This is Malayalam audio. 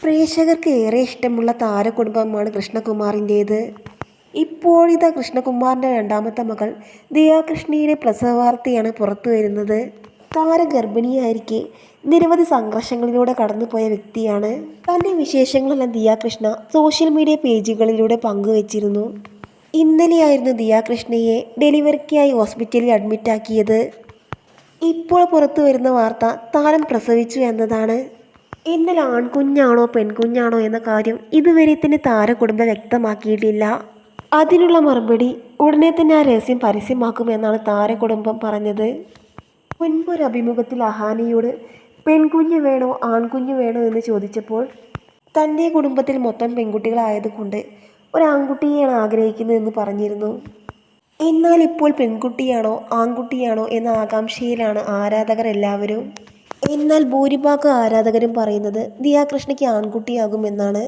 പ്രേക്ഷകർക്ക് ഏറെ ഇഷ്ടമുള്ള താരകുടുംബമാണ് കൃഷ്ണകുമാറിൻ്റേത്. ഇപ്പോഴിതാ കൃഷ്ണകുമാറിൻ്റെ രണ്ടാമത്തെ മകൾ ദിയാകൃഷ്ണയുടെ പ്രസവവാർത്തയാണ് പുറത്തു വരുന്നത്. താരം ഗർഭിണിയായിരിക്കെ നിരവധി സംഘർഷങ്ങളിലൂടെ കടന്നുപോയ വ്യക്തിയാണ്. തൻ്റെ വിശേഷങ്ങളെല്ലാം ദിയാകൃഷ്ണ സോഷ്യൽ മീഡിയ പേജുകളിലൂടെ പങ്കുവച്ചിരുന്നു. ഇന്നലെയായിരുന്നു ദിയാകൃഷ്ണയെ ഡെലിവറിക്കായി ഹോസ്പിറ്റലിൽ അഡ്മിറ്റാക്കിയത്. ഇപ്പോൾ പുറത്തു വരുന്ന വാർത്ത താരം പ്രസവിച്ചു എന്നതാണ്. എന്നാൽ ആൺകുഞ്ഞാണോ പെൺകുഞ്ഞാണോ എന്ന കാര്യം ഇതുവരെ തന്നെ താരകുടുംബം വ്യക്തമാക്കിയിട്ടില്ല. അതിനുള്ള മറുപടി ഉടനെ തന്നെ ആ രഹസ്യം പരസ്യമാക്കുമെന്നാണ് താരകുടുംബം പറഞ്ഞത്. മുൻപൊരു അഭിമുഖത്തിൽ അഹാനയോട് പെൺകുഞ്ഞ് വേണോ ആൺകുഞ്ഞ് വേണോ എന്ന് ചോദിച്ചപ്പോൾ തൻ്റെ കുടുംബത്തിൽ മൊത്തം പെൺകുട്ടികളായതുകൊണ്ട് ഒരാൺകുട്ടിയെയാണ് ആഗ്രഹിക്കുന്നതെന്ന് പറഞ്ഞിരുന്നു. എന്നാൽ ഇപ്പോൾ പെൺകുട്ടിയാണോ ആൺകുട്ടിയാണോ എന്ന ആകാംക്ഷയിലാണ് ആരാധകർ എല്ലാവരും. എന്നാൽ ഭൂരിഭാഗം ആരാധകരും പറയുന്നത് ദിയാകൃഷ്ണയ്ക്ക് ആൺകുട്ടിയാകുമെന്നാണ്.